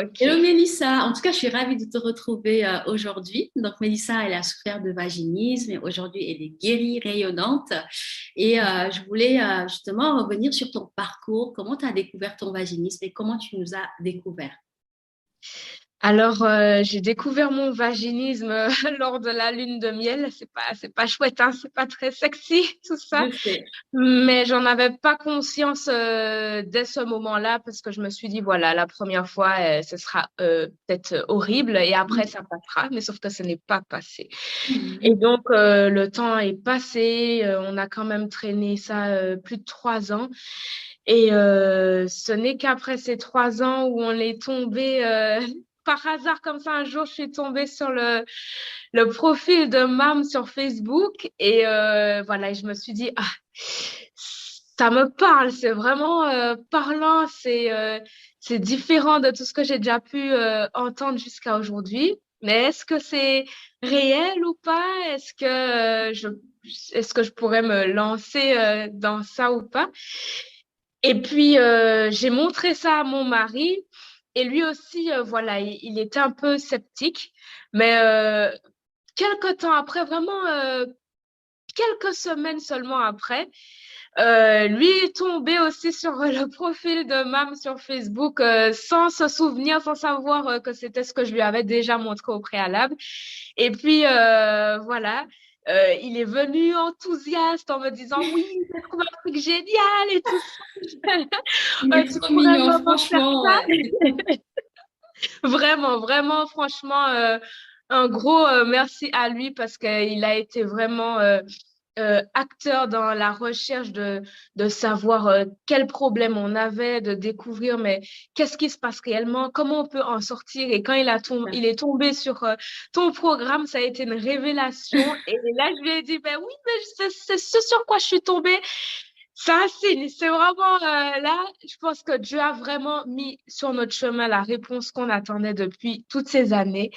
Hello Ok. Mélissa, en tout cas je suis ravie de te retrouver aujourd'hui. Donc Mélissa, elle a souffert de vaginisme et aujourd'hui elle est guérie, rayonnante. Et je voulais justement revenir sur ton parcours, comment tu as découvert ton vaginisme et comment tu nous as découvert. Alors, j'ai découvert mon vaginisme lors de la lune de miel. C'est pas chouette, hein, c'est pas très sexy tout ça. Je sais. Mais j'en avais pas conscience dès ce moment-là parce que je me suis dit voilà, la première fois, ce sera peut-être horrible et après ça passera. Mais sauf que ce n'est pas passé. Et Mhm. donc le temps est passé. On a quand même traîné ça plus de 3 ans. Et ce n'est qu'après ces 3 ans où on est tombé par hasard comme ça. Un jour, je suis tombée sur le profil de Mam sur Facebook et voilà, et je me suis dit, ah, ça me parle, c'est vraiment parlant, c'est différent de tout ce que j'ai déjà pu entendre jusqu'à aujourd'hui. Mais est-ce que c'est réel ou pas? Est-ce que je pourrais me lancer dans ça ou pas? Et puis, j'ai montré ça à mon mari et lui aussi, voilà, il était un peu sceptique. Mais quelques temps après, vraiment quelques semaines seulement après, lui est tombé aussi sur le profil de Mam sur Facebook sans se souvenir, sans savoir que c'était ce que je lui avais déjà montré au préalable. Et puis, voilà. Il est venu enthousiaste en me disant oui, j'ai trouvé un truc génial et tout ça. Il est Tu trop pourrais mignon, vraiment faire franchement. ça. Ouais. Vraiment, vraiment, franchement, un gros merci à lui parce qu'il a été vraiment acteur dans la recherche de savoir quels problèmes on avait, de découvrir, mais qu'est-ce qui se passe réellement, comment on peut en sortir. Et quand il est tombé sur ton programme, ça a été une révélation. Et là, je lui ai dit, ben oui, mais c'est ce sur quoi je suis tombée. C'est un signe, c'est vraiment là, je pense que Dieu a vraiment mis sur notre chemin la réponse qu'on attendait depuis toutes ces années.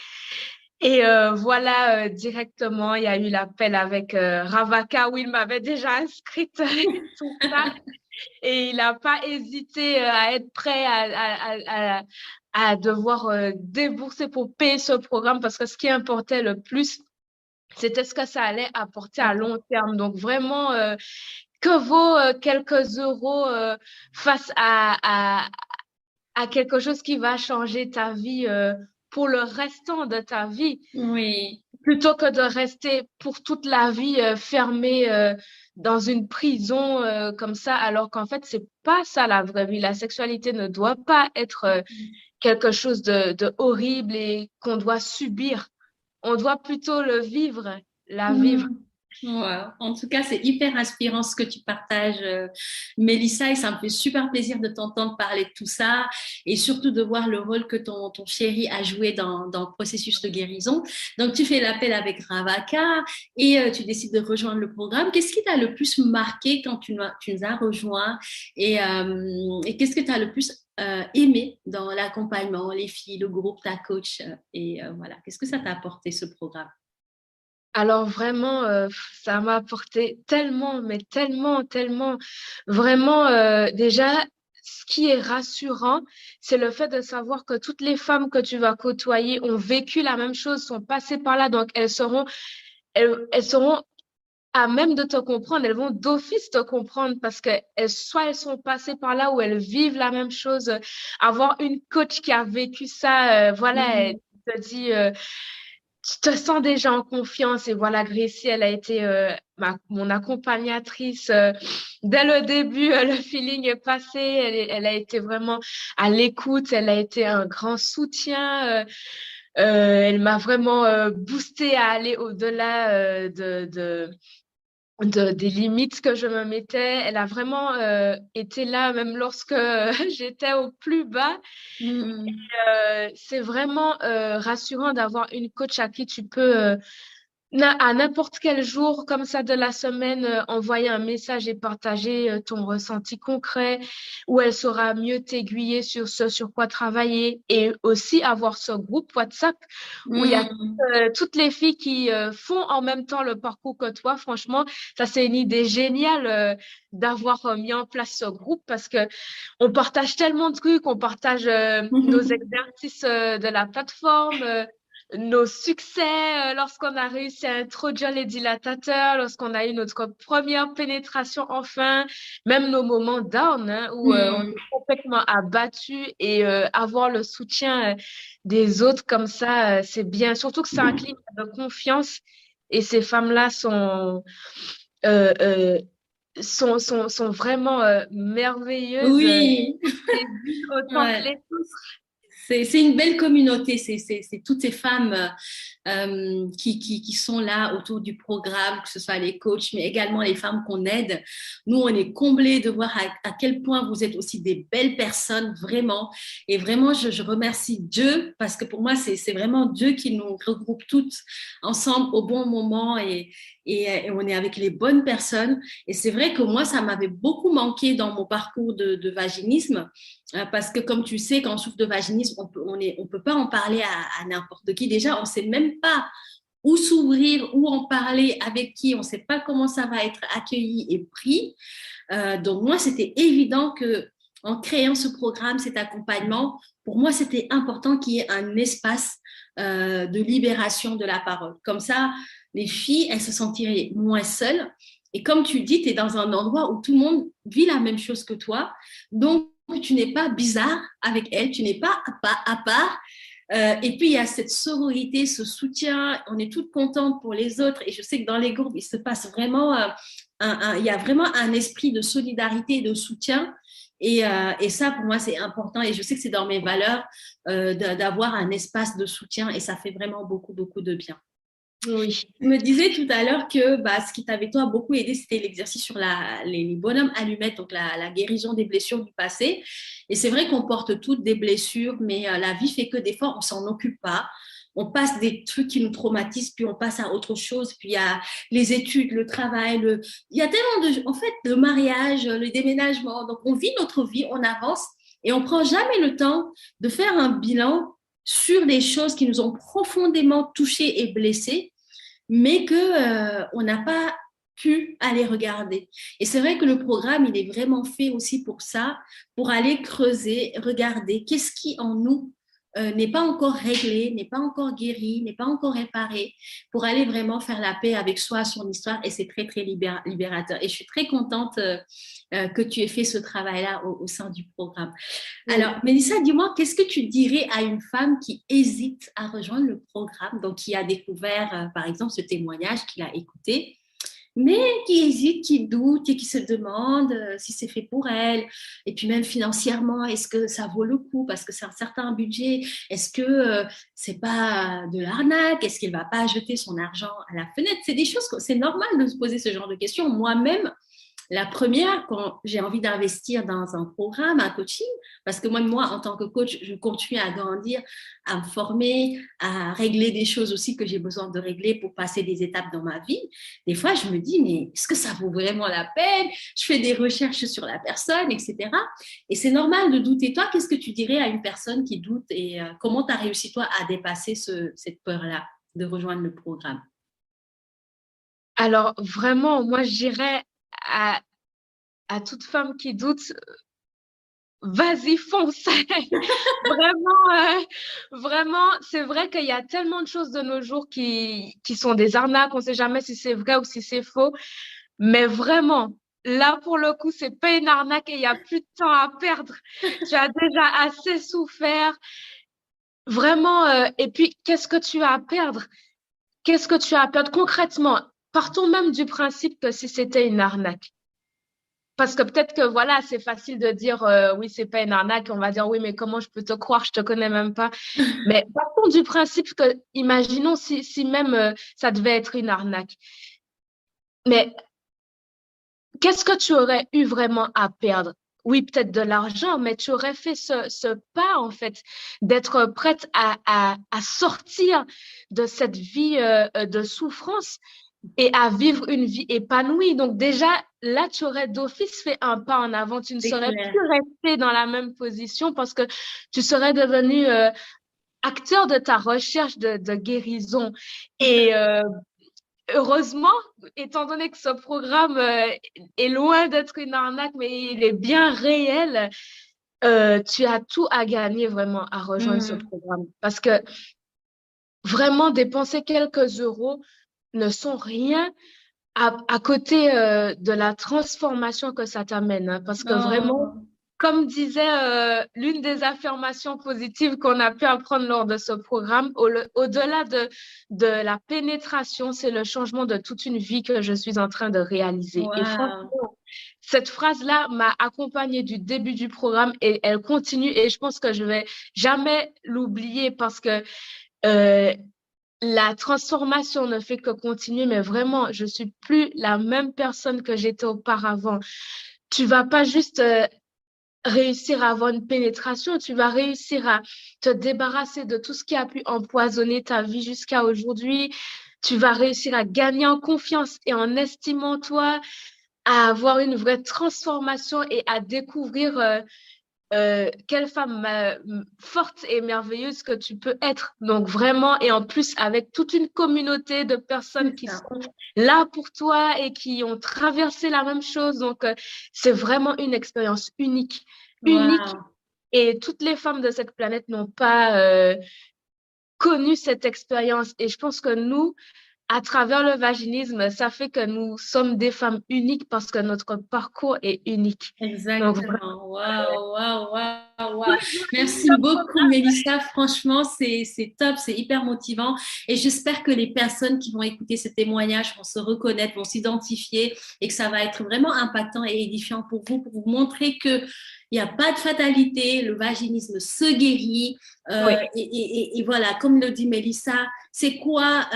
Et voilà, directement, il y a eu l'appel avec Ravaka où il m'avait déjà inscrite et tout ça. Et il n'a pas hésité à être prêt à devoir débourser pour payer ce programme parce que ce qui importait le plus, c'était ce que ça allait apporter à long terme. Donc vraiment, que vaut quelques euros face à quelque chose qui va changer ta vie pour le restant de ta vie, Oui. plutôt que de rester pour toute la vie fermé dans une prison comme ça, alors qu'en fait, c'est pas ça la vraie vie. La sexualité ne doit pas être quelque chose de horrible et qu'on doit subir. On doit plutôt le vivre, la vivre. Mhm. Ouais. En tout cas, c'est hyper inspirant ce que tu partages, Mélissa, et ça me fait super plaisir de t'entendre parler de tout ça et surtout de voir le rôle que ton chéri a joué dans le processus de guérison. Donc, tu fais l'appel avec Ravaka et tu décides de rejoindre le programme. Qu'est-ce qui t'a le plus marqué quand tu nous as rejoints et qu'est-ce que tu as le plus aimé dans l'accompagnement, les filles, le groupe, ta coach voilà, qu'est-ce que ça t'a apporté ce programme? Alors vraiment, ça m'a apporté tellement, mais tellement, tellement, vraiment, déjà, ce qui est rassurant, c'est le fait de savoir que toutes les femmes que tu vas côtoyer ont vécu la même chose, sont passées par là, donc elles seront à même de te comprendre, elles vont d'office te comprendre parce que soit elles sont passées par là ou elles vivent la même chose. Avoir une coach qui a vécu ça, voilà, elle Mhm. te dit, tu te sens déjà en confiance. Et voilà, Gracie, elle a été mon accompagnatrice. Dès le début, le feeling est passé. Elle a été vraiment à l'écoute. Elle a été un grand soutien. Elle m'a vraiment boosté à aller au-delà des limites que je me mettais. Elle a vraiment été là, même lorsque j'étais au plus bas. Mhm. C'est vraiment rassurant d'avoir une coach à qui tu peux À n'importe quel jour comme ça de la semaine, envoyer un message et partager ton ressenti concret, où elle saura mieux t'aiguiller sur ce sur quoi travailler, et aussi avoir ce groupe WhatsApp où il y a Mm. toutes les filles qui font en même temps le parcours que toi. Franchement, ça c'est une idée géniale d'avoir mis en place ce groupe, parce que on partage tellement de trucs, on partage nos exercices de la plateforme, nos succès lorsqu'on a réussi à introduire les dilatateurs, lorsqu'on a eu notre première pénétration enfin, même nos moments down, hein, où on Mm. est complètement abattu, et avoir le soutien des autres comme ça, c'est bien. Surtout que c'est un climat de confiance, et ces femmes-là euh, euh, sont vraiment merveilleuses, Oui, et d'une autant que ouais. les autres. C'est une belle communauté, c'est toutes ces femmes qui sont là autour du programme, que ce soit les coachs, mais également les femmes qu'on aide. Nous, on est comblés de voir à quel point vous êtes aussi des belles personnes, vraiment. Et vraiment, je remercie Dieu, parce que pour moi, c'est vraiment Dieu qui nous regroupe toutes ensemble au bon moment, et on est avec les bonnes personnes. Et c'est vrai que moi, ça m'avait beaucoup manqué dans mon parcours de vaginisme. Parce que comme tu sais, quand on souffre de vaginisme, on peut pas en parler à n'importe qui. Déjà, on ne sait même pas où s'ouvrir, où en parler, avec qui. On ne sait pas comment ça va être accueilli et pris. Donc moi, c'était évident que en créant ce programme, cet accompagnement, pour moi, c'était important qu'il y ait un espace de libération de la parole. Comme ça, les filles, elles se sentiraient moins seules. Et comme tu dis, tu es dans un endroit où tout le monde vit la même chose que toi. Donc, tu n'es pas bizarre avec elles, tu n'es pas à part. Et puis, il y a cette sororité, ce soutien. On est toutes contentes pour les autres. Et je sais que dans les groupes, il se passe vraiment, il y a vraiment un esprit de solidarité et de soutien. Et ça, pour moi, c'est important. Et je sais que c'est dans mes valeurs d'avoir un espace de soutien. Et ça fait vraiment beaucoup, beaucoup de bien. Oui. Tu me disais tout à l'heure que bah, ce qui t'avait toi beaucoup aidé, c'était l'exercice sur les bonhommes allumettes, donc la guérison des blessures du passé. Et c'est vrai qu'on porte toutes des blessures, mais la vie fait que des fois, on s'en occupe pas. On passe des trucs qui nous traumatisent, puis on passe à autre chose. Puis il y a les études, le travail, il y a tellement de... En fait, le mariage, le déménagement. Donc on vit notre vie, on avance et on prend jamais le temps de faire un bilan sur les choses qui nous ont profondément touchés et blessés, mais que on n'a pas pu aller regarder. Et c'est vrai que le programme, il est vraiment fait aussi pour ça, pour aller creuser, regarder qu'est-ce qui en nous n'est pas encore réglé, n'est pas encore guéri, n'est pas encore réparé, pour aller vraiment faire la paix avec soi, son histoire, et c'est très, très libérateur. Et je suis très contente que tu aies fait ce travail-là au sein du programme. Alors, Mélissa, dis-moi, qu'est-ce que tu dirais à une femme qui hésite à rejoindre le programme, donc qui a découvert, par exemple, ce témoignage qu'il a écouté, mais qui hésite, qui doute et qui se demande si c'est fait pour elle, et puis même financièrement, est-ce que ça vaut le coup parce que c'est un certain budget, est-ce que c'est pas de l'arnaque, est-ce qu'il va pas jeter son argent à la fenêtre? C'est des choses, c'est normal de se poser ce genre de questions. Moi-même, la première, quand j'ai envie d'investir dans un programme, un coaching, parce que moi, en tant que coach, je continue à grandir, à me former, à régler des choses aussi que j'ai besoin de régler pour passer des étapes dans ma vie. Des fois, je me dis, mais est-ce que ça vaut vraiment la peine? Je fais des recherches sur la personne, etc. Et c'est normal de douter. Toi, qu'est-ce que tu dirais à une personne qui doute et comment tu as réussi, toi, à dépasser cette peur-là de rejoindre le programme? Alors, vraiment, moi, je dirais à, à toute femme qui doute, vas-y, fonce. Vraiment, vraiment, c'est vrai qu'il y a tellement de choses de nos jours qui sont des arnaques. On ne sait jamais si c'est vrai ou si c'est faux. Mais vraiment, là, pour le coup, c'est pas une arnaque et il n'y a plus de temps à perdre. Tu as déjà assez souffert. Vraiment, et puis, qu'est-ce que tu as à perdre? Qu'est-ce que tu as à perdre concrètement? Partons même du principe que si c'était une arnaque. Parce que peut-être que voilà, c'est facile de dire oui, c'est pas une arnaque. On va dire oui, mais comment je peux te croire? Je te connais même pas. Mais partons du principe que, imaginons si même ça devait être une arnaque. Mais qu'est-ce que tu aurais eu vraiment à perdre? oui, peut-être de l'argent, mais tu aurais fait ce pas, en fait, d'être prête à sortir de cette vie de souffrance et à vivre une vie épanouie. Donc déjà, là, tu aurais d'office fait un pas en avant. Tu ne C'est serais clair. plus resté dans la même position parce que tu serais devenu acteur de ta recherche de guérison. Et heureusement, étant donné que ce programme est loin d'être une arnaque, mais il est bien réel, tu as tout à gagner vraiment à rejoindre ce Mhm. programme. Parce que vraiment, dépenser quelques euros ne sont rien à côté de la transformation que ça t'amène, hein. Parce que vraiment, Oh, comme disait l'une des affirmations positives qu'on a pu apprendre lors de ce programme, au-delà de la pénétration, c'est le changement de toute une vie que je suis en train de réaliser. Et wow. franchement, cette phrase-là m'a accompagnée du début du programme et elle continue et je pense que je vais jamais l'oublier parce que euh, la transformation ne fait que continuer, mais vraiment, je suis plus la même personne que j'étais auparavant. Tu vas pas juste réussir à avoir une pénétration, tu vas réussir à te débarrasser de tout ce qui a pu empoisonner ta vie jusqu'à aujourd'hui. Tu vas réussir à gagner en confiance et en estime en toi, à avoir une vraie transformation et à découvrir quelle femme forte et merveilleuse que tu peux être. Donc vraiment, et en plus avec toute une communauté de C'est personnes qui ça. sont là pour toi et qui ont traversé la même chose. Donc c'est vraiment une expérience unique, unique. Wow. Et toutes les femmes de cette planète n'ont pas connu cette expérience. Et je pense que nous, à travers le vaginisme, ça fait que nous sommes des femmes uniques parce que notre parcours est unique. Donc, Exactement. Waouh, waouh, waouh, waouh. Merci vraiment, beaucoup, Mélissa. Franchement, c'est top, c'est hyper motivant. Et j'espère que les personnes qui vont écouter ce témoignage vont se reconnaître, vont s'identifier et que ça va être vraiment impactant et édifiant pour vous montrer que il n'y a pas de fatalité, le vaginisme se guérit. oui. Et voilà, comme le dit Mélissa, c'est quoi,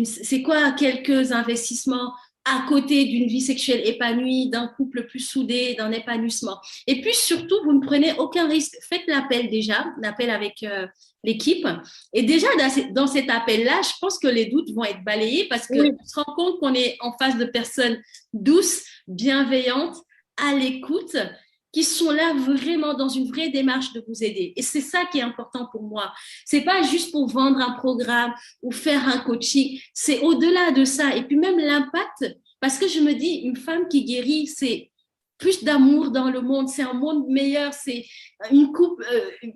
c'est quoi quelques investissements à côté d'une vie sexuelle épanouie, d'un couple plus soudé, d'un épanouissement. Et puis surtout, vous ne prenez aucun risque. Faites l'appel déjà, l'appel avec l'équipe. Et déjà, dans cet appel-là, je pense que les doutes vont être balayés parce qu'on Oui, se rend compte qu'on est en face de personnes douces, bienveillantes, à l'écoute, qui sont là vraiment dans une vraie démarche de vous aider. Et c'est ça qui est important pour moi. C'est pas juste pour vendre un programme ou faire un coaching. C'est au-delà de ça. Et puis même l'impact, parce que je me dis, une femme qui guérit, c'est plus d'amour dans le monde, c'est un monde meilleur, c'est une couple,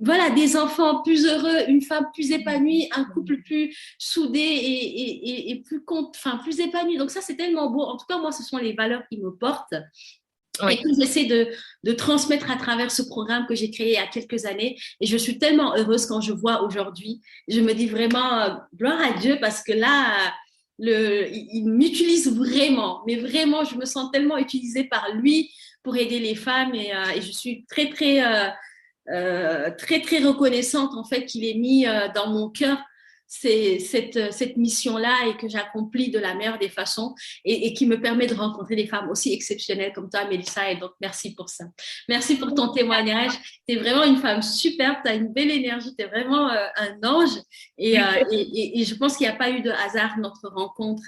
voilà, des enfants plus heureux, une femme plus épanouie, un couple plus soudé et plus enfin, plus épanoui. Donc ça, c'est tellement beau. En tout cas, moi, ce sont les valeurs qui me portent et oui. que j'essaie de transmettre à travers ce programme que j'ai créé il y a quelques années. Et je suis tellement heureuse quand je vois aujourd'hui. Je me dis vraiment, gloire à Dieu, parce que là, il m'utilise vraiment. Mais vraiment, je me sens tellement utilisée par lui pour aider les femmes. Et je suis très, très reconnaissante, en fait, qu'il ait mis dans mon cœur cette mission-là et que j'accomplis de la meilleure des façons et qui me permet de rencontrer des femmes aussi exceptionnelles comme toi, Mélissa. Et donc, merci pour ça. Merci pour ton témoignage. Tu es vraiment une femme superbe, tu as une belle énergie, tu es vraiment un ange. Et je pense qu'il n'y a pas eu de hasard notre rencontre.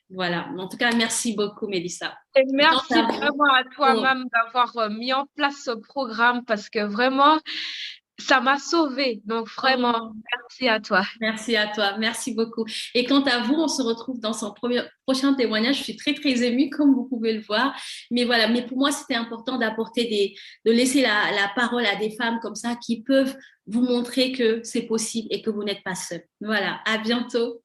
Voilà. En tout cas, merci beaucoup, Mélissa. Et Et quant merci à vous, vraiment à toi, oh, même, d'avoir mis en place ce programme parce que vraiment, ça m'a sauvée. Donc, vraiment, oh, merci à toi. merci à toi, merci beaucoup. Et quant à vous, on se retrouve dans son prochain témoignage. Je suis très, très émue, comme vous pouvez le voir. Mais voilà, mais pour moi, c'était important de laisser la parole à des femmes comme ça qui peuvent vous montrer que c'est possible et que vous n'êtes pas seul. Voilà, à bientôt.